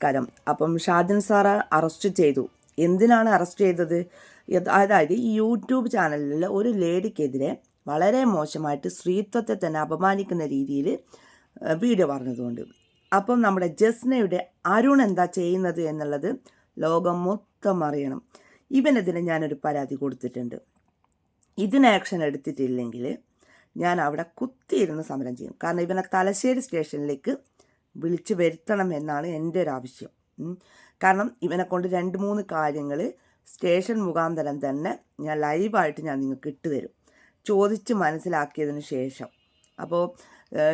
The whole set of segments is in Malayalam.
നമസ്കാരം. അപ്പം ഷാജൻ സാറ് അറസ്റ്റ് ചെയ്തു. എന്തിനാണ് അറസ്റ്റ് ചെയ്തത്? അതായത് ഈ യൂട്യൂബ് ചാനലിൽ ഒരു ലേഡിക്കെതിരെ വളരെ മോശമായിട്ട് സ്ത്രീത്വത്തെ തന്നെ അപമാനിക്കുന്ന രീതിയിൽ വീഡിയോ പറഞ്ഞതുകൊണ്ട്. അപ്പം നമ്മുടെ ജസ്നയുടെ അരുൺ എന്താ ചെയ്യുന്നത് എന്നുള്ളത് ലോകം മൊത്തം അറിയണം. ഇവനെതിരെ ഞാനൊരു പരാതി കൊടുത്തിട്ടുണ്ട്. ഇതിന് ആക്ഷൻ എടുത്തിട്ടില്ലെങ്കിൽ ഞാൻ അവിടെ കുത്തിയിരുന്ന് സമരം ചെയ്യും. കാരണം ഇവനെ തലശ്ശേരി സ്റ്റേഷനിലേക്ക് വിളിച്ചു വരുത്തണം എന്നാണ് എൻ്റെ ഒരു ആവശ്യം. കാരണം ഇവനെ കൊണ്ട് 2-3 കാര്യങ്ങൾ സ്റ്റേഷൻ മുഖാന്തരം തന്നെ ഞാൻ ലൈവായിട്ട് ഞാൻ നിങ്ങൾക്ക് ഇട്ടുതരും, ചോദിച്ച് മനസ്സിലാക്കിയതിന് ശേഷം. അപ്പോൾ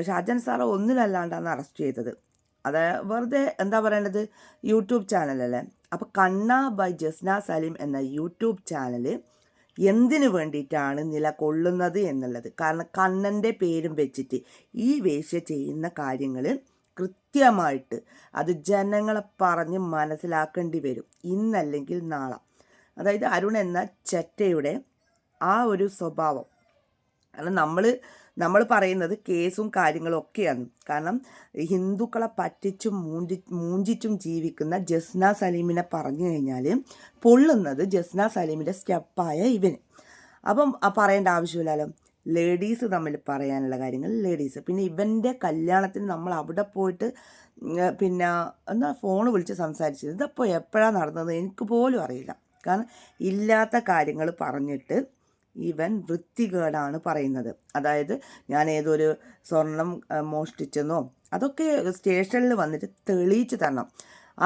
ഷാജൻ സാറ് ഒന്നിലല്ലാണ്ടാണ് അറസ്റ്റ് ചെയ്തത്. അത് വെറുതെ എന്താ പറയേണ്ടത്, യൂട്യൂബ് ചാനലല്ലേ. അപ്പോൾ കണ്ണ ബൈ ജസ്ന സലീം എന്ന യൂട്യൂബ് ചാനൽ എന്തിനു വേണ്ടിയിട്ടാണ് നിലകൊള്ളുന്നത് എന്നുള്ളത്. കാരണം കണ്ണൻ്റെ പേരും വെച്ചിട്ട് ഈ വേശ്യ ചെയ്യുന്ന കാര്യങ്ങൾ കൃത്യമായിട്ട് അത് ജനങ്ങളെ പറഞ്ഞ് മനസ്സിലാക്കേണ്ടി വരും, ഇന്നല്ലെങ്കിൽ നാളെ. അതായത് അരുൺ എന്ന ചെറ്റയുടെ ആ ഒരു സ്വഭാവം. കാരണം നമ്മൾ പറയുന്നത് കേസും കാര്യങ്ങളും ഒക്കെയാണ്. കാരണം ഹിന്ദുക്കളെ പറ്റിച്ചും മൂഞ്ചിച്ചും ജീവിക്കുന്ന ജസ്ന സലീമിനെ പറഞ്ഞു കഴിഞ്ഞാൽ പൊള്ളുന്നത് ജസ്ന സലീമിൻ്റെ സ്റ്റെപ്പായ ഇവന്. അപ്പം പറയേണ്ട ആവശ്യമില്ലല്ലോ. ലേഡീസ് തമ്മിൽ പറയാനുള്ള കാര്യങ്ങൾ ലേഡീസ്. പിന്നെ ഇവൻ്റെ കല്യാണത്തിന് നമ്മൾ അവിടെ പോയിട്ട് പിന്നെ എന്താ ഫോൺ വിളിച്ച് സംസാരിച്ചത്, ഇതപ്പോൾ എപ്പോഴാണ് നടന്നത് എനിക്ക് പോലും അറിയില്ല. കാരണം ഇല്ലാത്ത കാര്യങ്ങൾ പറഞ്ഞിട്ട് ഇവൻ വൃത്തികേടാണ് പറയുന്നത്. അതായത് ഞാൻ ഏതൊരു സ്വർണം മോഷ്ടിച്ചെന്നോ അതൊക്കെ സ്റ്റേഷനിൽ വന്നിട്ട് തെളിയിച്ച് തരണം.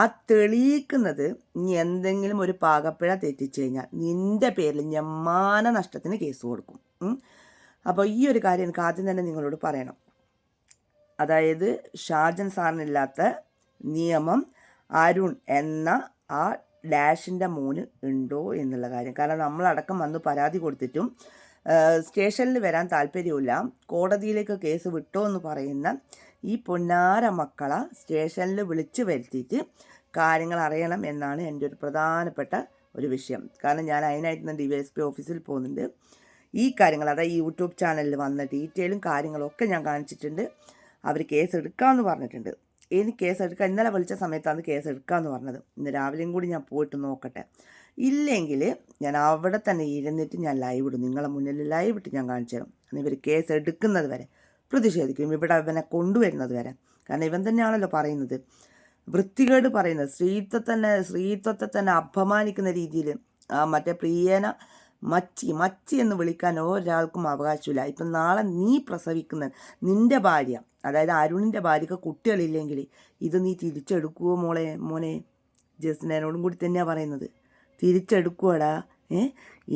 ആ തെളിയിക്കുന്നത് ഇനി എന്തെങ്കിലും ഒരു പാകപ്പിഴ തെറ്റിച്ച് കഴിഞ്ഞാൽ നിൻ്റെ പേരിൽ ഞാൻ മാനനഷ്ടത്തിന് കേസ് കൊടുക്കും. അപ്പോൾ ഈ ഒരു കാര്യം എനിക്ക് ആദ്യം തന്നെ നിങ്ങളോട് പറയണം. അതായത് ഷാജൻ സാറിനില്ലാത്ത നിയമം അരുൺ എന്ന ആ ഡാഷിൻ്റെ മോന് ഉണ്ടോ എന്നുള്ള കാര്യം. കാരണം നമ്മളടക്കം വന്ന് പരാതി കൊടുത്തിട്ടും സ്റ്റേഷനിൽ വരാൻ താല്പര്യമില്ല, കോടതിയിലേക്ക് കേസ് വിട്ടോ എന്ന് പറയുന്ന ഈ പൊന്നാര മക്കളെ സ്റ്റേഷനിൽ വിളിച്ചു വരുത്തിയിട്ട് കാര്യങ്ങൾ അറിയണം എന്നാണ് എൻ്റെ ഒരു പ്രധാനപ്പെട്ട ഒരു വിഷയം. കാരണം ഞാൻ അതിനായിട്ട് DYSP ഓഫീസിൽ പോകുന്നുണ്ട്. ഈ കാര്യങ്ങൾ, അതായത് ഈ യൂട്യൂബ് ചാനലിൽ വന്ന ഡീറ്റെയിലും കാര്യങ്ങളൊക്കെ ഞാൻ കാണിച്ചിട്ടുണ്ട്. അവർ കേസ് എടുക്കാമെന്ന് പറഞ്ഞിട്ടുണ്ട്. എനിക്ക് കേസ് എടുക്കാം, ഇന്നലെ വിളിച്ച സമയത്താണ് കേസ് എടുക്കാമെന്ന് പറഞ്ഞത്. ഇന്ന് രാവിലെയും കൂടി ഞാൻ പോയിട്ട് നോക്കട്ടെ. ഇല്ലെങ്കിൽ ഞാൻ അവിടെ തന്നെ ഇരുന്നിട്ട് ഞാൻ ലൈവ് ഇടും, നിങ്ങളെ മുന്നിൽ ലൈവ് ഇട്ട് ഞാൻ കാണിച്ചു തരും. ഇവർ കേസ് എടുക്കുന്നത് വരെ പ്രതിഷേധിക്കും, ഇവിടെ ഇവനെ കൊണ്ടുവരുന്നത് വരെ. കാരണം ഇവൻ തന്നെയാണല്ലോ പറയുന്നത്, വൃത്തികേട് പറയുന്നത്, സ്ത്രീത്വത്തെ തന്നെ അപമാനിക്കുന്ന രീതിയിൽ. മറ്റേ പ്രിയേന മച്ചി എന്ന് വിളിക്കാൻ ഒരാൾക്കും അവകാശമില്ല. ഇപ്പം നാളെ നീ പ്രസവിക്കുന്ന നിൻ്റെ ഭാര്യ, അതായത് അരുണിൻ്റെ ഭാര്യക്ക് കുട്ടികളില്ലെങ്കിൽ ഇത് നീ തിരിച്ചെടുക്കുവോ മോനെ? ജസ്നോടും കൂടി തന്നെയാണ് പറയുന്നത്, തിരിച്ചെടുക്കുവടാ.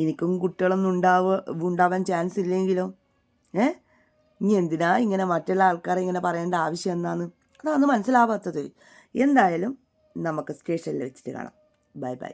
എനിക്കും കുട്ടികളൊന്നും ഉണ്ടാവാൻ ചാൻസ് ഇല്ലെങ്കിലോ? ഇനി എന്തിനാ ഇങ്ങനെ മറ്റുള്ള ആൾക്കാരെ ഇങ്ങനെ പറയേണ്ട ആവശ്യം എന്നാണ്? അതാണ് മനസ്സിലാവാത്തത്. എന്തായാലും നമുക്ക് സ്റ്റേഷനിൽ വെച്ചിട്ട് കാണാം. ബൈ.